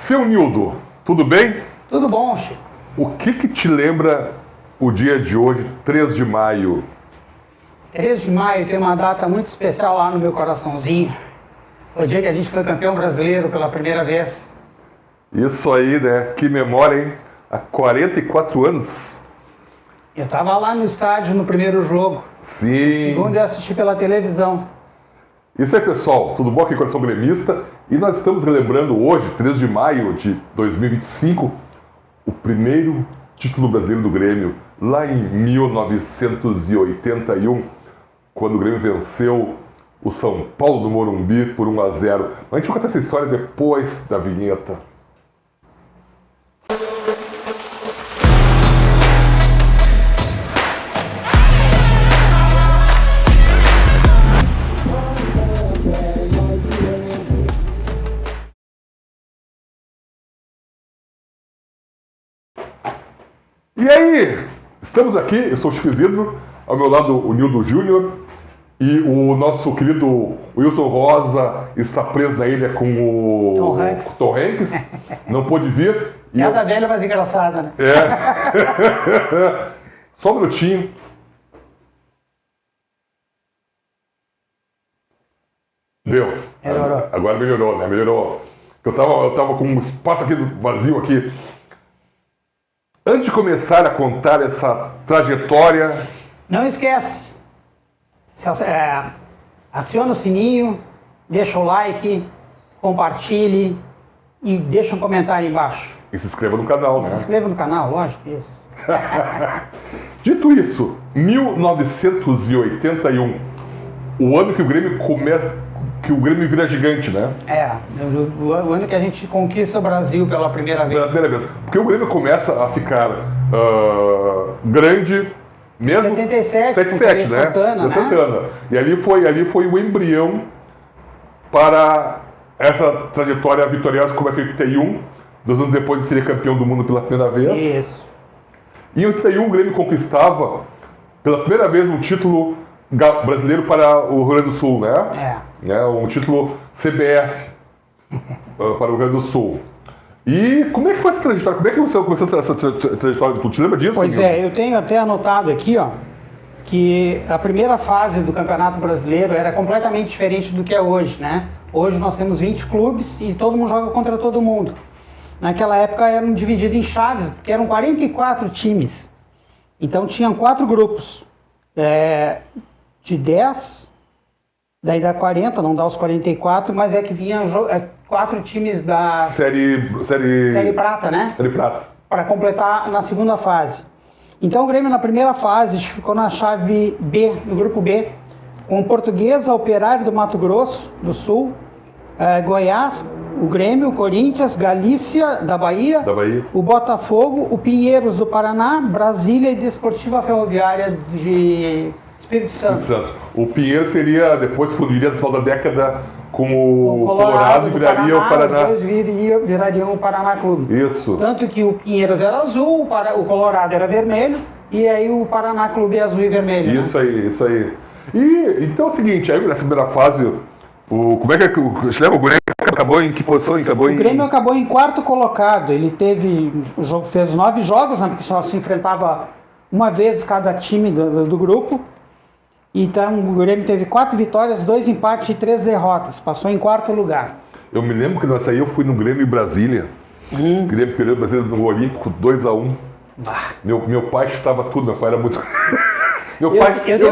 Seu Nildo, tudo bem? Tudo bom, Chico. O que te lembra o dia de hoje, 3 de maio? 3 de maio tem uma data muito especial lá no meu coraçãozinho. Foi o dia que a gente foi campeão brasileiro pela primeira vez. Isso aí, né? Que memória, hein? Há 44 anos. Eu estava lá no estádio no primeiro jogo. Sim. O segundo eu assisti pela televisão. Isso aí, pessoal. Tudo bom? Aqui é o Coração Gremista. E nós estamos relembrando hoje, 3 de maio de 2025, o primeiro título brasileiro do Grêmio, lá em 1981, quando o Grêmio venceu o São Paulo do Morumbi por 1-0. Mas a gente vai contar essa história depois da vinheta. E aí, estamos aqui, eu sou o Chico Isidro, ao meu lado o Nildo Júnior e o nosso querido Wilson Rosa está preso na ilha com o Tom Hanks, não pôde vir. Piada velha, mas engraçada, né? É. Só um minutinho. Deu. Melhorou. Agora melhorou, né? Melhorou. Eu tava com um espaço aqui vazio aqui. Antes de começar a contar essa trajetória... Não esquece, aciona o sininho, deixa o like, compartilhe e deixa um comentário embaixo. E se inscreva no canal, E né? se inscreva no canal, lógico, isso. Dito isso, 1981, o ano que o Grêmio vira gigante, né? O ano que a gente conquista o Brasil pela primeira vez. Pela primeira vez. Porque o Grêmio começa a ficar grande mesmo... 77, né? Santana, né? Santana. E ali foi o embrião para essa trajetória vitoriosa que começa em 81, 2 anos depois de ser campeão do mundo pela primeira vez. Isso. E em 81 o Grêmio conquistava pela primeira vez um título brasileiro para o Rio Grande do Sul, né? Um título CBF para o Rio Grande do Sul. E como é que foi essa trajetória? Como é que você começou essa trajetória? Tu te lembra disso? Pois é, eu tenho até anotado aqui, ó, que a primeira fase do Campeonato Brasileiro era completamente diferente do que é hoje, né? Hoje nós temos 20 clubes e todo mundo joga contra todo mundo. Naquela época eram divididos em chaves, porque eram 44 times. Então tinham 4 grupos. De 10, daí dá 40, não dá os 44, mas é que vinha 4 times da Série Prata, né? Série Prata. Para completar na segunda fase. Então o Grêmio na primeira fase ficou na chave B, no grupo B, com Portuguesa, Operário do Mato Grosso do Sul, Goiás, o Grêmio, o Corinthians, Galícia da Bahia, o Botafogo, o Pinheiros do Paraná, Brasília e Desportiva Ferroviária de Espírito Santo. O Pinheiro seria, depois fundiria no final da década com o Colorado e viraria o Paraná. Os dois virariam o Paraná Clube. Isso. Tanto que o Pinheiros era azul, o Colorado era vermelho, e aí o Paraná Clube é azul e vermelho. Isso, né? Isso aí. E então é o seguinte, aí nessa primeira fase, como é que você lembra? O Grêmio acabou em que posição? O Grêmio acabou em 4º colocado. Ele fez 9 jogos, né, porque só se enfrentava uma vez cada time do grupo. Então o Grêmio teve 4 vitórias, 2 empates e 3 derrotas. Passou em 4º lugar. Eu me lembro que nessa aí eu fui no Grêmio em Brasília. Grêmio perdeu o Brasília no Olímpico 2-1. Meu pai chutava tudo, meu pai era muito... Eu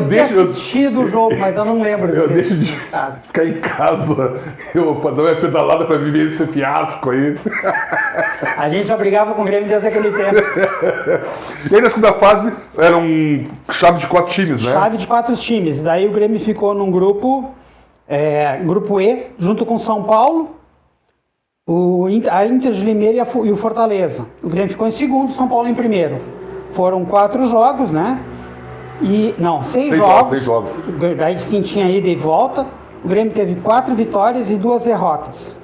devo ter assistido o jogo, mas eu não lembro. Eu deixo de ficar em casa para dar uma pedalada para viver esse fiasco aí. A gente já brigava com o Grêmio desde aquele tempo. E aí na segunda fase eram chave de 4 times, né? Chave de 4 times. Daí o Grêmio ficou num grupo, grupo E, junto com São Paulo, a Inter de Limeira e o Fortaleza. O Grêmio ficou em segundo, São Paulo em primeiro. Foram 4 jogos, né? Seis jogos. Daí sim tinha ida e volta. O Grêmio teve 4 vitórias e 2 derrotas.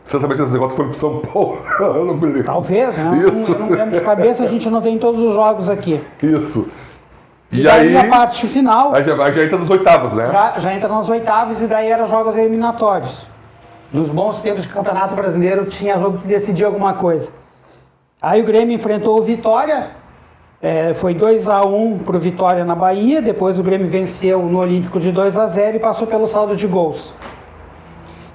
Certamente essas derrotas foram pro São Paulo. Eu não me lembro. Talvez, né? Eu não lembro de cabeça, a gente não tem todos os jogos aqui. Isso. E daí a parte final... Aí já entra nos oitavos, né? Já entra nos oitavos e daí eram jogos eliminatórios. Nos bons tempos de Campeonato Brasileiro tinha jogo que decidia alguma coisa. Aí o Grêmio enfrentou o Vitória, foi 2-1 pro Vitória na Bahia, depois o Grêmio venceu no Olímpico de 2-0 e passou pelo saldo de gols.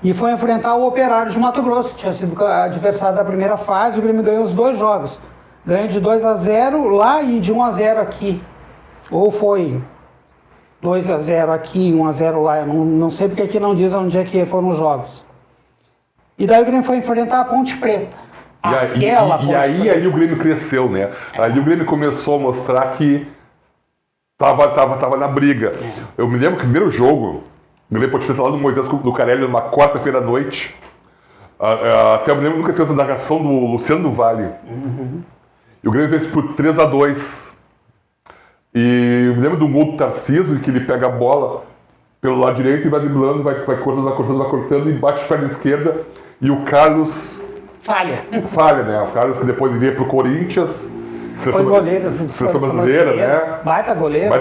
E foi enfrentar o Operário de Mato Grosso, que tinha sido adversário da primeira fase, o Grêmio ganhou os 2 jogos. Ganhou de 2-0 lá e de 1-0 aqui. Ou foi 2-0 aqui, 1-0 lá, eu não sei porque aqui não diz onde é que foram os jogos. E daí o Grêmio foi enfrentar a Ponte Preta. E aí o Grêmio cresceu, né? Ali o Grêmio começou a mostrar que tava na briga. Eu me lembro que o primeiro jogo, o Grêmio Ponte Preta lá no Moisés do Carelli, numa quarta-feira à noite. Até eu me lembro, nunca esqueço a narração do Luciano do Vale. E o Grêmio fez por 3-2. E eu me lembro do gol do Tarcísio, que ele pega a bola pelo lado direito e vai driblando, vai cortando e bate para a esquerda. E o Carlos... Falha, né? O Carlos que depois iria pro Corinthians. Foi goleiro. Seleção brasileira, né? Baita goleiro.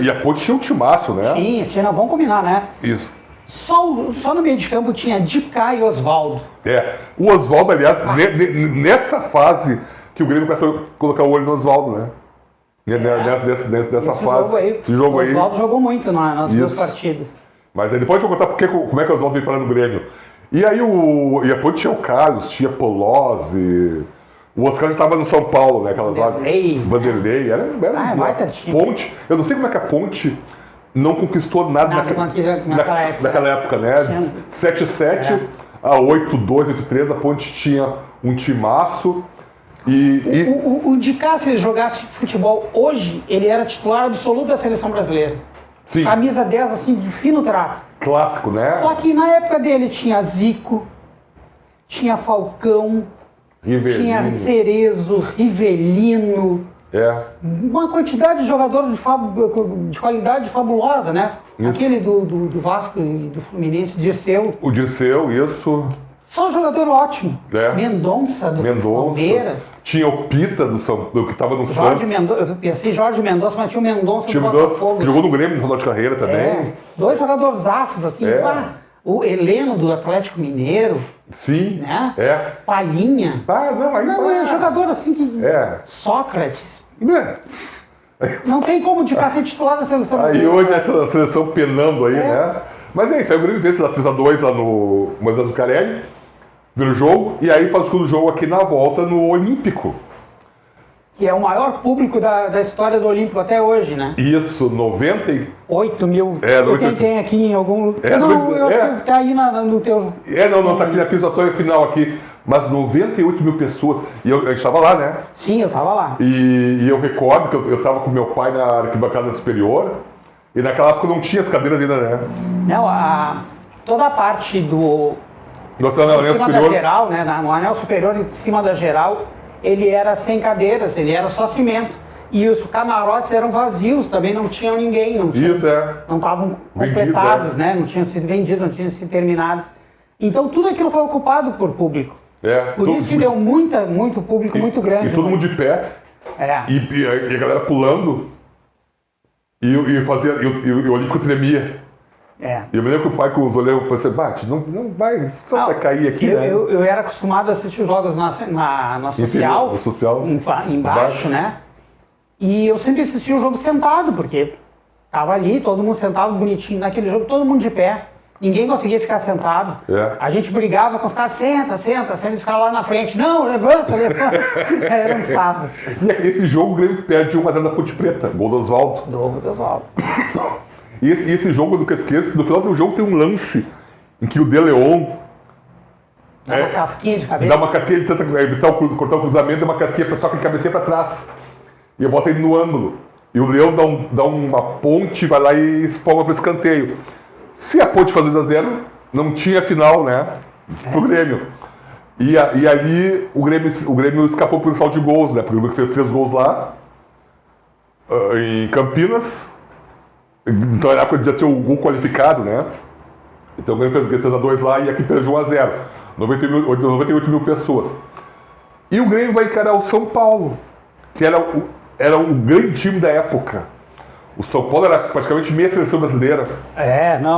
E a Ponte tinha um timaço, né? Tinha, vamos combinar, né? Isso. Só no meio de campo tinha Dicá e Oswaldo. O Oswaldo, aliás, nessa fase que o Grêmio começa a colocar o olho no Oswaldo, né? Nessa fase. Esse jogo aí. O Oswaldo jogou muito nas 2 partidas. Mas aí depois eu vou contar como é que o Oswaldo veio parar no Grêmio. E aí a Ponte tinha o Carlos, tinha Polozzi, o Oscar já estava no São Paulo, né? Aquelas Vanderlei, era Ponte. Eu não sei como é que a Ponte não conquistou nada naquela época, né? 7-7 a 8-2, 8-3, a Ponte tinha um timaço. O Dicá, se ele jogasse futebol hoje, ele era titular absoluto da seleção brasileira. Sim. Camisa 10, assim, de fino trato. Clássico, né? Só que na época dele tinha Zico, tinha Falcão, Rivelino. Tinha Cerezo, Rivelino. Uma quantidade de jogadores de qualidade fabulosa, né? Isso. Aquele do Vasco e do Fluminense, Dirceu. O Dirceu, isso. Só um jogador ótimo. Mendonça, do Palmeiras. Tinha o Pita, que estava no Santos. Eu pensei Jorge Mendonça, mas tinha o Mendonça do Botafogo. Jogou no Grêmio no final de carreira também. 2 jogadorzaços, assim. O Heleno do Atlético Mineiro. Sim. Né? Palhinha. É jogador assim que... Sócrates. Não tem como de ser titular da seleção. Aí hoje essa seleção penando aí, né? Mas é isso, aí o Grêmio vence lá 3-2 lá no Moisés do Carelli. Primeiro jogo, e aí faz o segundo jogo aqui na volta no Olímpico. Que é o maior público da história do Olímpico até hoje, né? Isso, 98 mil. Quem tem aqui em algum... Tá aí no teu... Tá aqui na pisatoria final aqui. Mas 98 mil pessoas. E eu estava lá, né? Sim, eu estava lá. E eu recordo que eu estava com meu pai na arquibancada superior. E naquela época não tinha as cadeiras ainda, né? Não, toda a parte do... Em cima da geral, né? No anel superior, em cima da geral, ele era sem cadeiras, ele era só cimento. E os camarotes eram vazios, também não tinham ninguém. Não estavam completados, né? Não tinham sido vendidos, não tinham sido terminados. Então tudo aquilo foi ocupado por público. Por isso que deu muito público, muito grande. E todo mundo de pé. E a galera pulando. E o Olímpico tremia. E eu me lembro que o pai com os olhos pensei, não vai, só vai cair aqui, né? Eu era acostumado a assistir jogos na social, embaixo, né? E eu sempre assistia o jogo sentado, porque tava ali, todo mundo sentado bonitinho. Naquele jogo, todo mundo de pé. Ninguém conseguia ficar sentado. A gente brigava com os caras, senta, eles ficavam lá na frente. Não, levanta. Era um sarro. Esse jogo o Grêmio perde 1-0 da Ponte Preta, gol do Oswaldo. E esse jogo, eu nunca esqueço, no final do jogo tem um lance em que o De Leon... Dá uma casquinha de cabeça. Dá uma casquinha, ele tenta evitar cortar o cruzamento, dá uma casquinha só que a cabecinha pra trás. E eu boto ele no ângulo. E o Leão dá uma ponte, vai lá e espalma pro escanteio. Se a Ponte faz 2-0, não tinha final, né? Pro Grêmio. E ali o Grêmio escapou por um saldo de gols, né? Porque o Grêmio fez 3 gols lá, em Campinas. Então era época de já ter o gol qualificado, né? Então o Grêmio fez 3-2 lá e aqui perdeu 1-0. 98 mil pessoas. E o Grêmio vai encarar o São Paulo, que era o grande time da época. O São Paulo era praticamente meia seleção brasileira.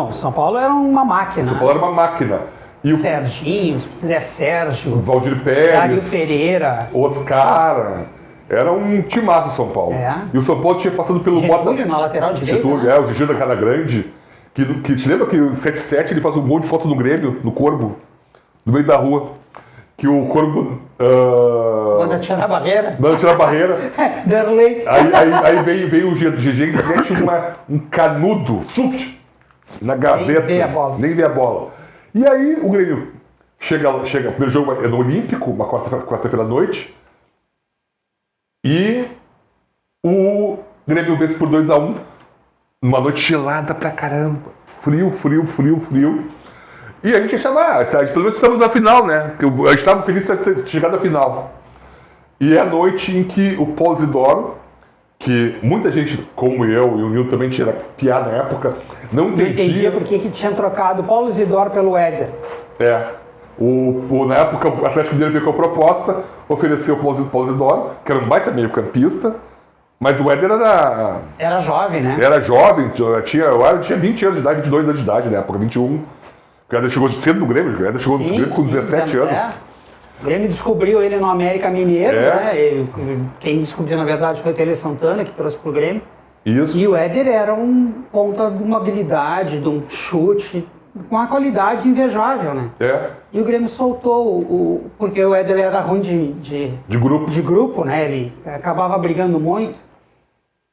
O São Paulo era uma máquina. O São Paulo era uma máquina. E o Serginho, Zé Sérgio, Valdir Dário Pérez, Pereira, Oscar. Era um timaço o São Paulo. É. E o São Paulo tinha passado pelo Getúlio na lateral direita. Getúlio, né? o Gigi da Cara Grande. Que te lembra que o 7-7 ele faz um gol de foto no Grêmio, no Corvo, no meio da rua. Que o Corvo. Manda tirar a barreira. Manda tirar a barreira. Derlei. Aí vem o GG e mete um canudo, chute, na gaveta. Nem vê a bola. E aí o Grêmio chega, o primeiro jogo é no Olímpico, uma quarta-feira à noite. E o Grêmio vence por 2-1, numa noite gelada pra caramba. Frio. E a gente achava, pelo menos estamos na final, né? A gente estava feliz de ter chegado à final. E é a noite em que o Paulo Isidoro, que muita gente, como eu e o Nil também tinha piada na época, não entendia por que tinha trocado o Paulo Isidoro pelo Éder. Na época o Atlético Mineiro veio com a proposta, ofereceu o Paulo Isidoro, que era um baita meio-campista, mas o Éder era jovem, né? Era jovem, eu tinha 20 anos de idade, 22 anos de idade, né? Época 21. O Éder chegou cedo no Grêmio, o Éder chegou no Grêmio com 17 anos. O Grêmio descobriu ele no América Mineiro, né? Quem descobriu, na verdade, foi o Tele Santana, que trouxe pro Grêmio. Isso. E o Éder era um ponta de uma habilidade, de um chute, com uma qualidade invejável, né? E o Grêmio soltou, porque o Éder era ruim de grupo, né? Ele acabava brigando muito.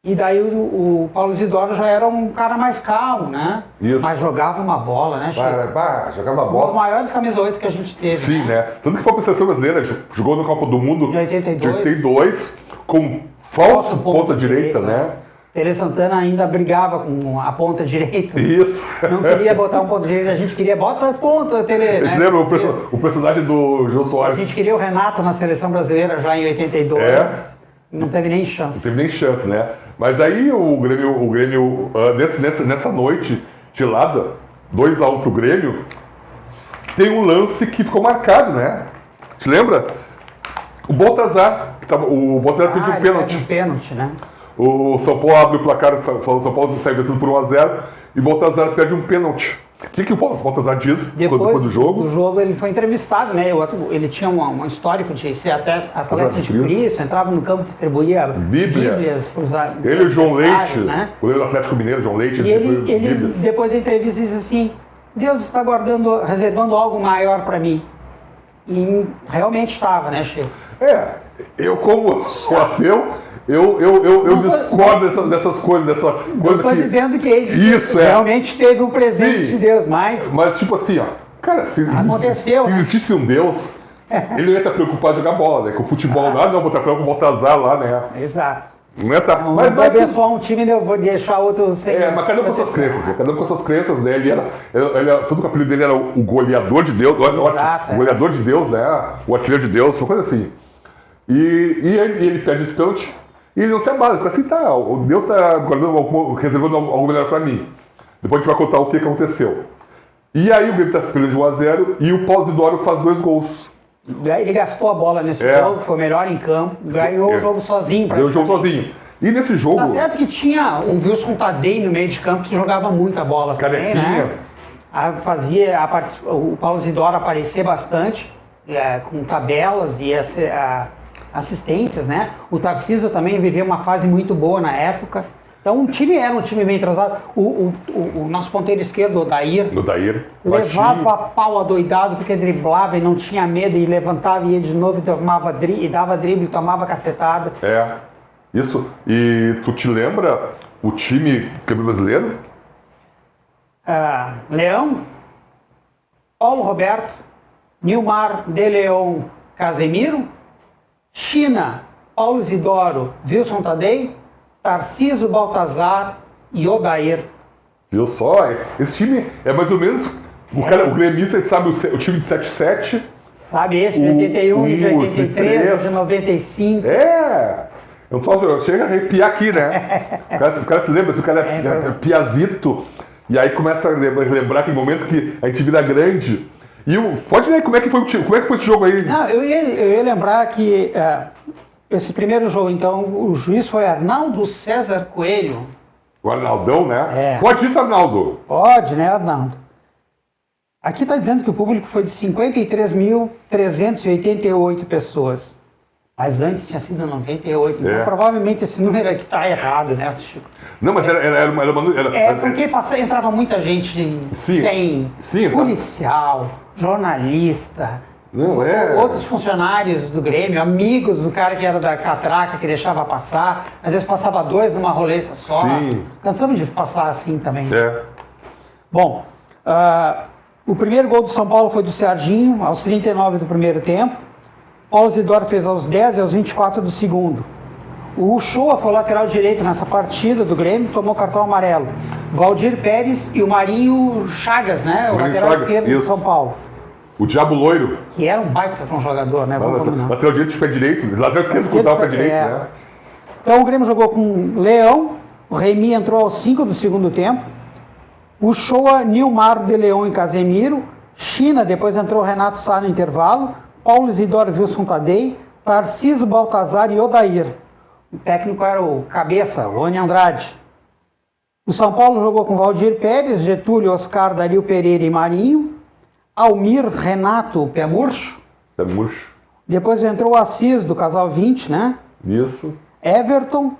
E daí o Paulo Isidoro já era um cara mais calmo, né? Isso. Mas jogava uma bola, né, Chico? Jogava Um bola. dos maiores camisa 8 que a gente teve. Sim, né? Tanto que foi para a seleção brasileira, jogou no Copa do Mundo de 82 com falso ponta direita, né? Tele Santana ainda brigava com a ponta direita. Isso. Não queria botar um ponta direita, a gente queria botar ponta Tele. Né? Lembra o personagem do Jô Soares? A gente queria o Renato na seleção brasileira já em 82. Não teve nem chance. Não teve nem chance, né? Mas aí o Grêmio nessa noite gelada, 2-1 pro Grêmio, tem um lance que ficou marcado, né? Te lembra? O Baltazar pediu um pênalti. Um pênalti, né? O São Paulo abre o placar, o São Paulo sai vencendo por 1-0 e o Baltazar perde um pênalti. O que o Baltazar diz depois do jogo? Do jogo ele foi entrevistado, né? Ele tinha um histórico de ser até atleta de Cristo, entrava no campo, distribuía bíblias para os ele e o João Leite, né? o goleiro do Atlético Mineiro, João Leite, e ele depois da entrevista disse assim: Deus está reservando algo maior para mim. E realmente estava, né, Chico? Eu como ateu, eu discordo dessas coisas, dessa coisa eu estou dizendo que ele realmente teve um presente de Deus, mas tipo assim, ó, cara, se existisse um Deus, ele não ia estar preocupado em jogar bola, né? Com o futebol lá, não, vou estar preocupado com o Baltazar lá, né? Exato. Não é tá. Mas vai ver só um time, eu vou deixar outro sem. Mas cada um com suas crenças, né? Cada um com suas crenças, né? Ele tudo que o apelido dele era o goleador de Deus, Exato, o goleador de Deus, né? O artilheiro de Deus, uma coisa assim. E ele perde esse pênalti e ele não se abala, ele fica assim, tá, o Deus está reservando algo melhor para mim. Depois a gente vai contar o que aconteceu. E aí o Grêmio está perdendo de 1-0 e o Paulo Isidoro faz 2 gols. Ele gastou a bola nesse jogo, foi melhor em campo, ganhou o jogo sozinho. Ganhou o jogo sozinho. E nesse jogo... Tá certo que tinha um Wilson Tadei no meio de campo que jogava muita bola também, né? Fazia o Paulo Isidoro aparecer bastante, com tabelas e assistências, né? O Tarcísio também vivia uma fase muito boa na época. Então era um time bem entrosado. O nosso ponteiro esquerdo, o Odair, levava a pau adoidado porque driblava e não tinha medo e levantava e ia de novo e dava drible, tomava cacetada. Isso. E tu te lembra o time brasileiro? Leão, Paulo Roberto, Nilmar, De Leon, Casemiro, China, Paulo Isidoro, Wilson Tadei, Tarcísio, Baltazar e Odair. Viu só? Esse time é mais ou menos... O gremista sabe o time de 7-7. Sabe esse de 81, de 83, de 95. Chega a arrepiar aqui, né? O cara se lembra, se o cara é piazito, e aí começa a lembrar aquele momento que a gente vira grande. E pode ler como é que foi o time, como é que foi esse jogo aí? Não, eu ia lembrar que esse primeiro jogo, então, o juiz foi Arnaldo César Coelho. O Arnaldão, né? Pode isso, Arnaldo? Pode, né, Arnaldo? Aqui está dizendo que o público foi de 53.388 pessoas. Mas antes tinha sido 98. Então provavelmente esse número aqui está errado, né, Chico? Não, mas era uma... Porque entrava muita gente sem policial, jornalista, outros funcionários do Grêmio, amigos do cara que era da catraca, que deixava passar. Às vezes passava 2 numa roleta só. Sim. Cansamos de passar assim também. Bom, o primeiro gol do São Paulo foi do Serginho, aos 39 do primeiro tempo. Paulo Isidoro fez aos 10 e aos 24 do segundo. O Uchoa foi o lateral direito nessa partida do Grêmio, tomou cartão amarelo. Valdir Pérez e o Marinho Chagas, né? O lateral esquerdo do São Paulo. O Diabo Loiro. Que era um baita com um jogador, né? Lateral direito de pé direito. Lateral esquerdo cruzar o pé direito, né? Então o Grêmio jogou com Leão. O Remy entrou aos 5 do segundo tempo. Uchoa, Nilmar, De Leon e Casemiro. China, depois entrou Renato Sá no intervalo. Paulo Isidoro, Wilson Tadei, Tarcísio, Baltazar e Odair. O técnico era o Cabeça, o Rony Andrade. O São Paulo jogou com Valdir Pérez, Getúlio, Oscar, Dario Pereira e Marinho. Almir, Renato, Pé Murcho. Pé Murcho. Depois entrou o Assis, do Casal 20, né? Isso. Everton,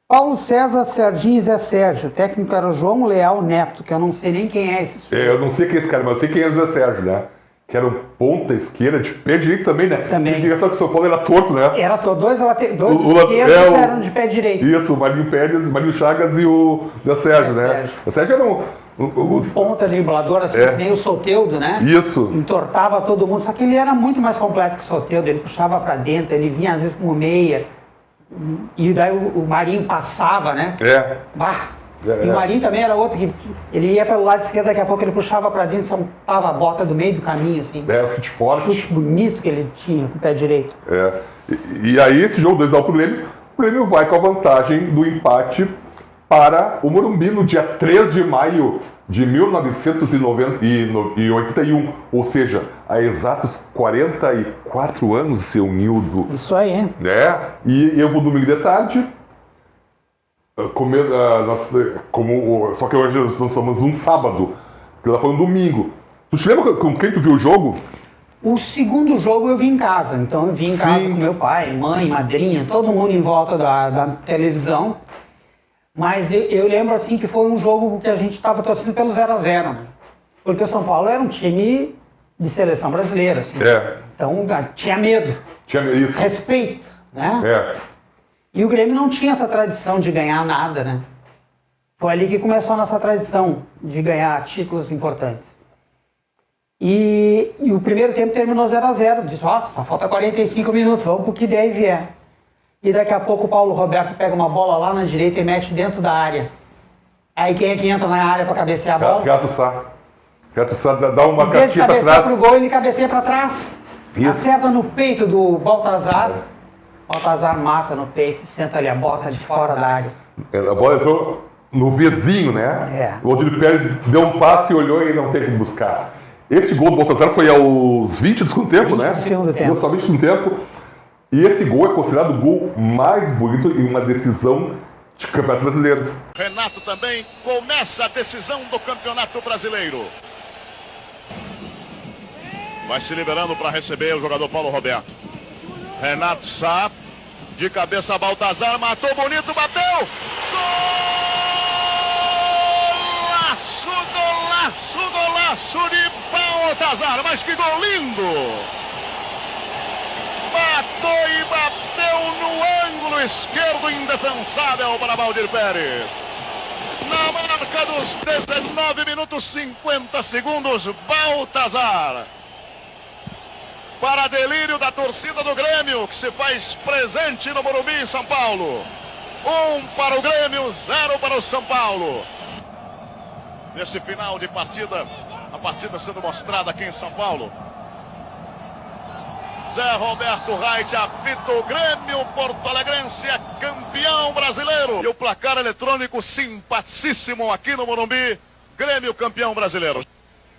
Paulo César, Serginho e Zé Sérgio. O técnico era o João Leal Neto, que eu não sei nem quem é esse senhor. Eu não sei quem é esse cara, mas eu sei quem é o Zé Sérgio, né? Que era um ponta esquerda, de pé direito também, né? Também. A ligação que o São Paulo era torto, né? Era dois esquerdos eram de pé direito. Isso, o Marinho Pérez, o Marinho Chagas e o Zé Sérgio, né? O Sérgio era um ponta driblador, assim, que nem o Soteldo, né? Isso. Entortava todo mundo, só que ele era muito mais completo que o Soteldo, ele puxava pra dentro, ele vinha às vezes com meia, e daí o Marinho passava, né? E o Marinho também era outro que ele ia pelo lado esquerdo, daqui a pouco ele puxava pra dentro, soltava a bota do meio do caminho, assim. O chute forte. Chute bonito que ele tinha com o pé direito. E aí esse jogo 2x pro Grêmio, o Grêmio vai com a vantagem do empate para o Morumbi no dia 3 de maio de 1981, ou seja, há exatos 44 anos, seu Nildo. Isso aí. E eu vou domingo de tarde, só que hoje nós somos um sábado, que lá foi um domingo. Tu te lembra com quem tu viu o jogo? O segundo jogo eu vi em casa, então eu vi em casa com meu pai, mãe, madrinha, todo mundo em volta da televisão. Mas eu lembro assim que foi um jogo que a gente estava torcendo pelo 0x0, porque o São Paulo era um time de seleção brasileira, assim. Então tinha medo, isso. Respeito, né? E o Grêmio não tinha essa tradição de ganhar nada, né? Foi ali que começou a nossa tradição de ganhar títulos importantes. E o primeiro tempo terminou 0x0, disse, só falta 45 minutos, vamos pro que der e vier. E daqui a pouco o Paulo Roberto pega uma bola lá na direita e mete dentro da área. Aí quem é que entra na área para cabecear a bola? Renato Sá dá uma casquinha para trás. Em vez de cabecear pro gol, ele cabeceia para trás. Isso. Acerta no peito do Baltazar. Baltazar mata no peito e senta ali a bota de fora da área. A bola entrou no vizinho, né? O Valdir Pérez deu um passe e olhou e não teve que buscar. Esse gol do Baltazar foi aos 20 do segundo tempo, 20 né? do segundo tempo. Só 20 do segundo tempo. E esse gol é considerado o gol mais bonito em uma decisão de Campeonato Brasileiro. Renato também começa a decisão do Campeonato Brasileiro. Vai se liberando para receber o jogador Paulo Roberto. Renato Sá, de cabeça Baltazar, matou bonito, bateu! Golaço, golaço, golaço de Baltazar, mas que gol lindo! Matou e bateu no ângulo esquerdo, indefensável para Valdir Pérez. Na marca dos 19 minutos 50 segundos, Baltazar. Para delírio da torcida do Grêmio, que se faz presente no Morumbi, em São Paulo. 1 para o Grêmio, 0 para o São Paulo. Nesse final de partida, a partida sendo mostrada aqui em São Paulo. Zé Roberto Reit apita o Grêmio Porto Alegrense, é campeão brasileiro. E o placar eletrônico simpaticíssimo aqui no Morumbi. Grêmio campeão brasileiro.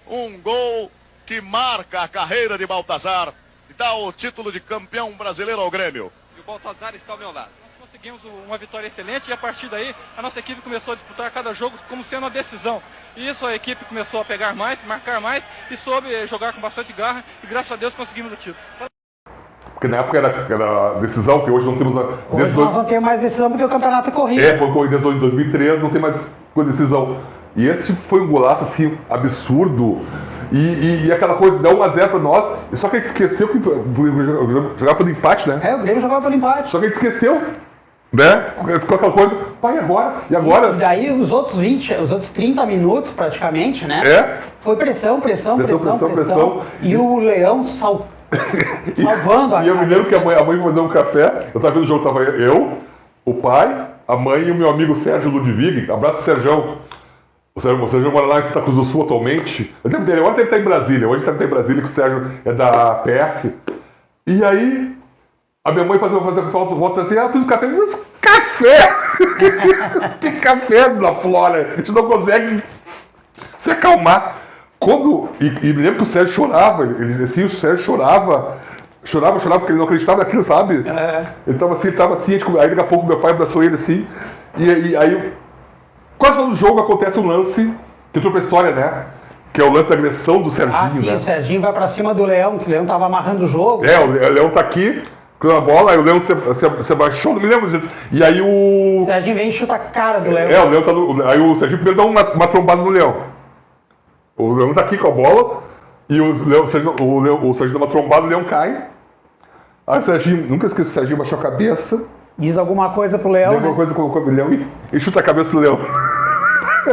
Um gol que marca a carreira de Baltazar e dá o título de campeão brasileiro ao Grêmio. E o Baltazar está ao meu lado. conseguimos uma vitória excelente e a partir daí a nossa equipe começou a disputar cada jogo como sendo uma decisão. E isso a equipe começou a pegar mais, marcar mais e soube jogar com bastante garra e graças a Deus conseguimos o título. Porque na época era decisão, que hoje não temos... Hoje nós não temos mais decisão porque o campeonato é corrido. Porque desde 2013 não tem mais decisão. E esse foi um golaço assim, absurdo. E aquela coisa, dá 1-0 pra nós. Só que a gente esqueceu que jogava pelo empate, né? O Grêmio jogava pelo empate. Só que a gente esqueceu, né? Ficou aquela coisa, pai, e agora? E agora? E daí os outros 30 minutos praticamente, né? Foi pressão. E o Leão salvando a... E eu me lembro que a mãe foi fazer um café, eu tava vendo o jogo, tava eu, o pai, a mãe e o meu amigo Sérgio Ludwig. Abraço, Sérgio. O Sérgio mora lá em Santa Cruz do Sul atualmente. Agora deve estar em Brasília. Hoje deve estar em Brasília, que o Sérgio é da PF. E aí, a minha mãe volta assim, fiz um café. Fiz café! Que café da Flora! A gente não consegue se acalmar. E me lembro que o Sérgio chorava. Ele dizia assim, o Sérgio chorava porque ele não acreditava naquilo, sabe? Ele tava assim, aí daqui a pouco meu pai abraçou ele assim. E aí... Quase todo jogo acontece um lance que entrou pra história, né? Que é o lance da agressão do Serginho, né? O Serginho vai pra cima do Leão, que o Leão tava amarrando o jogo. O Leão tá aqui com a bola, aí o Leão se abaixou, não me lembro disso. E aí o Serginho vem e chuta a cara do Leão. O Leão tá aí o Serginho primeiro dá uma trombada no Leão. O Leão tá aqui com a bola, e o Serginho dá uma trombada, o Leão cai. Aí o Serginho, nunca esqueci, o Serginho baixou a cabeça. Diz alguma coisa pro Leão. Diz alguma coisa com o Leão e chuta a cabeça do Leão.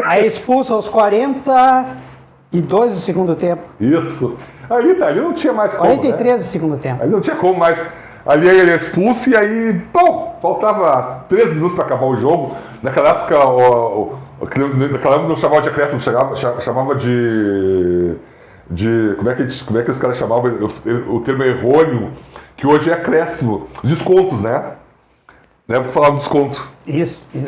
Aí expulsa aos 42 do segundo tempo. Isso. Ali não tinha mais como, 43 do segundo tempo. Ali não tinha como mais. Ali ele é expulso e aí, faltava 13 minutos para acabar o jogo. Naquela época, não chamava de acréscimo, chamava de como é que os caras chamavam? O termo errôneo, que hoje é acréscimo. Descontos, né? Né, pra falar do desconto. Isso. E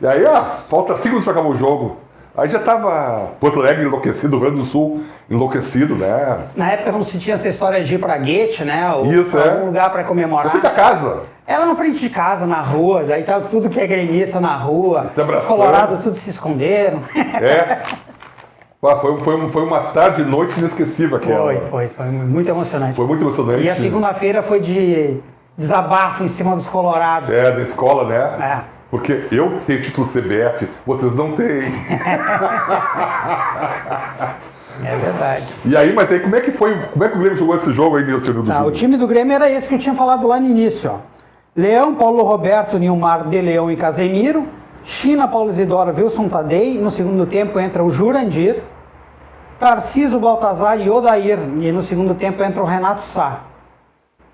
aí, falta 5 minutos pra acabar o jogo. Aí já tava Porto Alegre enlouquecido, Rio Grande do Sul enlouquecido, né? Na época não se tinha essa história de ir pra guete, né? Ou Isso, algum lugar pra comemorar. Na frente da casa. Era na frente de casa, na rua, daí tava tudo que é gremista na rua. Se abraçando. Os colorados tudo se esconderam. Foi uma tarde e noite inesquecível aquela. Foi muito emocionante. Foi muito emocionante. E a segunda-feira foi de desabafo em cima dos colorados. Da escola, né? Porque eu tenho título CBF, vocês não têm. É verdade. E aí, mas aí como é que o Grêmio jogou esse jogo aí no time do O time do Grêmio era esse que eu tinha falado lá no início, ó. Leão, Paulo Roberto, Nilmar, De Leão e Casemiro. China, Paulo Isidoro, Wilson Tadei. No segundo tempo entra o Jurandir. Tarcísio, Baltazar e Odair. E no segundo tempo entra o Renato Sá.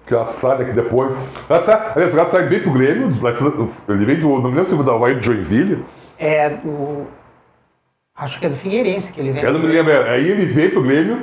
Que ela sai daqui depois. Aliás, o Renato Sá veio pro Grêmio, ele veio não me lembro se da Havaí de Joinville. Acho que é do Figueirense que ele veio. Eu não me lembro. Aí ele veio pro Grêmio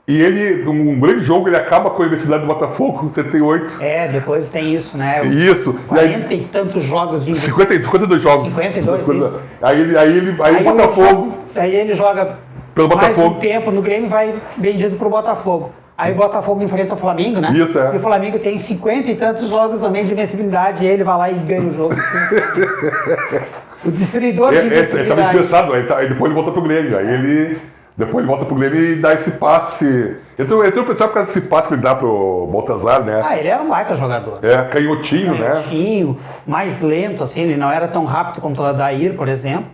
e ele, num grande jogo, ele acaba com a Universidade do Botafogo, com 78. Depois tem isso, né? Isso. 40 e tantos jogos de 52 jogos. 52, isso. Aí o Botafogo. Aí ele joga pelo mais Botafogo. um tempo no Grêmio e vai vendido pro Botafogo. Aí o Botafogo enfrenta o Flamengo, né? Isso, E o Flamengo tem 50 e tantos jogos também de invencibilidade e ele vai lá e ganha o jogo. Assim. O destruidor de invencibilidade. Ele tá muito pensado, aí depois ele volta pro Grêmio. Depois ele volta pro Grêmio e dá esse passe. Entrou o pessoal por causa desse passe que ele dá pro Baltazar, né? Ele era um baita jogador. Canhotinho, né? Canhotinho, mais lento, assim, ele não era tão rápido quanto o Odair, por exemplo.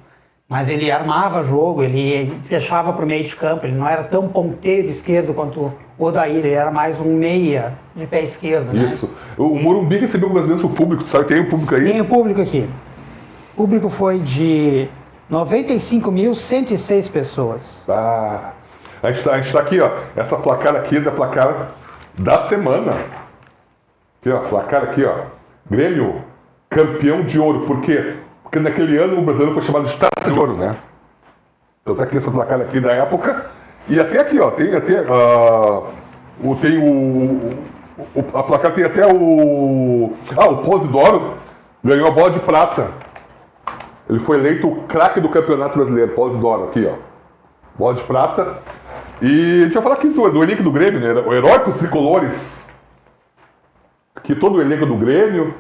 Mas ele armava jogo, ele fechava para o meio de campo, ele não era tão ponteiro esquerdo quanto o Odair, ele era mais um meia de pé esquerdo, né? Isso. O Morumbi recebeu mais ou menos o público, sabe? Tem o público aí? Tem o público aqui. O público foi de 95.106 pessoas. A gente tá aqui, ó. Essa placar aqui é da placar da semana. Aqui, ó. Placar aqui, ó. Grêmio, campeão de ouro. Por quê? Porque naquele ano o brasileiro foi chamado de Taça de Ouro, né? Então tá aqui essa placar aqui da época. E até aqui, ó, a placar tem até o Paulo Isidoro ganhou a bola de prata. Ele foi eleito o craque do Campeonato Brasileiro, Paulo Isidoro, aqui, ó. Bola de prata. E a gente vai falar aqui do elenco do Grêmio, né? O Heróicos Tricolores. Aqui todo o elenco do Grêmio.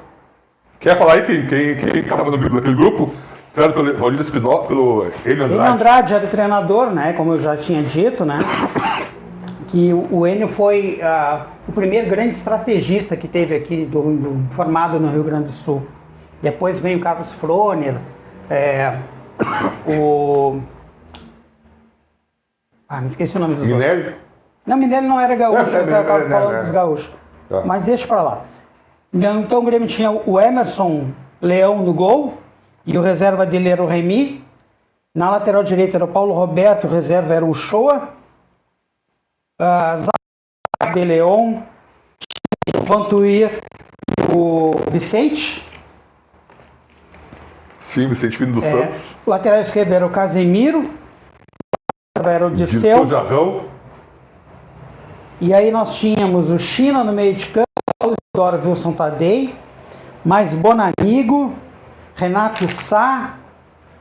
Quer falar aí quem estava naquele grupo? Treinado pelo Valdir Espinosa, pelo Enio Enio Andrade. Andrade era o treinador, né? Como eu já tinha dito, né? Que o Enio foi o primeiro grande estrategista que teve aqui, formado no Rio Grande do Sul. Depois veio o Carlos Froner, me esqueci o nome dos outros. Minelli? Não, Minelli não era gaúcho, eu estava falando né. dos gaúchos. Tá. Mas deixa pra lá. Então o Grêmio tinha o Emerson Leão no gol, e o reserva dele era o Remy. Na lateral direita era o Paulo Roberto, o reserva era o Shoa. Zaga de Leon, o Vantuir, o Vicente. Sim, Vicente Pino dos Santos. Lateral esquerdo era o Casemiro, era o Dirceu. Jarrão. E aí nós tínhamos o China no meio de campo, Paulo Isidoro, Wilson Tadei, mais Bonamigo, Renato Sá,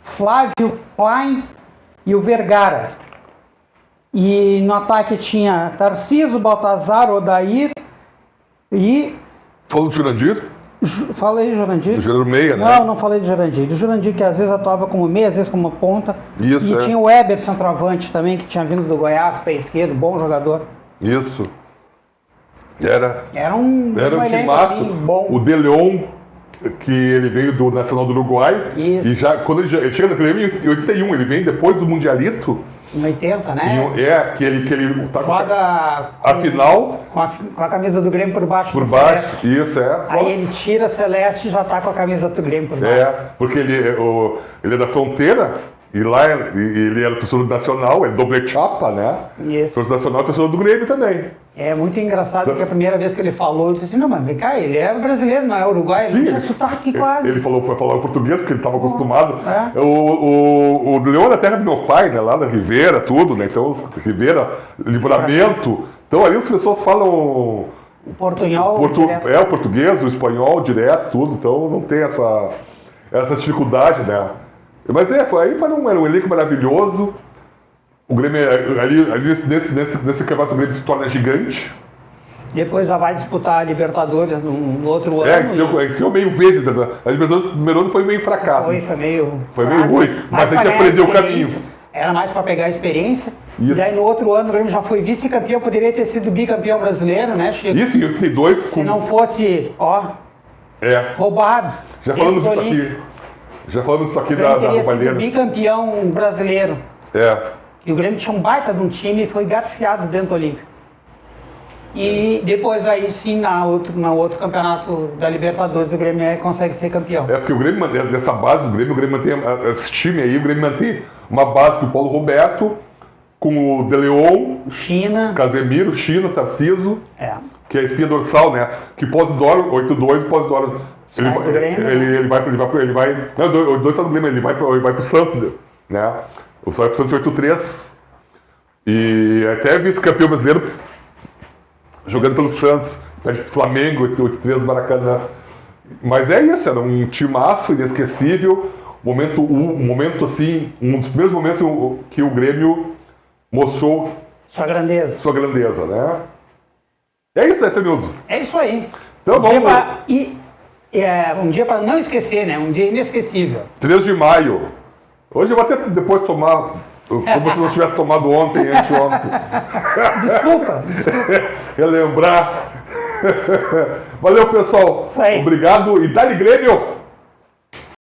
Flávio Klein e o Vergara. E no ataque tinha Tarcísio, Baltazar, Odair e... Falou do Jurandir? Falei de Jurandir? Do Jurandir Meia, né? Não falei de Jurandir. Do Jurandir que às vezes atuava como meia, às vezes como ponta. Isso, e tinha o Weber, centroavante também, que tinha vindo do Goiás, pé esquerdo, bom jogador. Isso. Era um timaço. assim, bom. O De Leon, que ele veio do Nacional do Uruguai. Isso. E já, quando ele chega no Grêmio em 81, ele vem depois do Mundialito. Em 80, né? Que ele tá Joga a final. com a camisa do Grêmio por baixo. Por do baixo, Celeste. isso, Aí ele tira a Celeste e já tá com a camisa do Grêmio por baixo. Porque ele é da fronteira, e lá ele era torcedor do Nacional, ele doble chapa, né? Isso. Torcedor Nacional e torcedor do Grêmio também. É muito engraçado porque a primeira vez que ele falou, eu disse assim, não, mas vem cá, ele é brasileiro, não é uruguaio, ele tinha sotaque quase. Ele foi falar português porque ele estava acostumado. É. O Leão é terra do meu pai, né? Lá da Ribeira, tudo, né? Então, Ribeira, Livramento. Então ali as pessoas falam O portunhol. o português, o espanhol direto, tudo. Então não tem essa dificuldade, né? Mas aí era um elenco maravilhoso. O Grêmio, ali nesse campeonato, o Grêmio se torna gigante. Depois já vai disputar a Libertadores no outro ano. Esse meio verde. A Libertadores do primeiro ano foi meio fracasso. Foi meio ruim, mas a gente aprendeu o caminho. Era mais para pegar a experiência. Isso. E daí no outro ano o Grêmio já foi vice-campeão, poderia ter sido bicampeão brasileiro, né, Chico? Isso, em 82. Se não fosse, roubado. Já falamos disso aqui da roubalheira. roubalheira. Bicampeão brasileiro. E o Grêmio tinha um baita de um time e foi gafiado dentro do Olímpico. E depois aí sim, no outro campeonato da Libertadores, o Grêmio consegue ser campeão. Porque o Grêmio, dessa base do Grêmio, o Grêmio mantém esse time aí, o Grêmio mantém uma base com o Paulo Roberto, com o De Leon, China, Casemiro, China, Tarcísio, que é a espinha dorsal, né? Que Pós-Doro, 8-2, Pós-Doro. Ele vai. Não, o 2 está no Grêmio, ele vai pro Santos, né? O São Paulo Santos 8-3. E até vice-campeão brasileiro jogando pelo Santos. Pede pro Flamengo, 8-3 do Maracanã. Mas é isso, era um timaço inesquecível. Um dos primeiros momentos que o Grêmio mostrou sua grandeza, né? É isso aí, Senildo. É isso aí. Então vamos. Um dia para não esquecer, né? Um dia inesquecível. 3 de maio. Hoje eu vou até depois tomar, como se não tivesse tomado ontem, anteontem. Desculpa. Relembrar. Valeu, pessoal. Isso aí. Obrigado e dá-lhe Grêmio!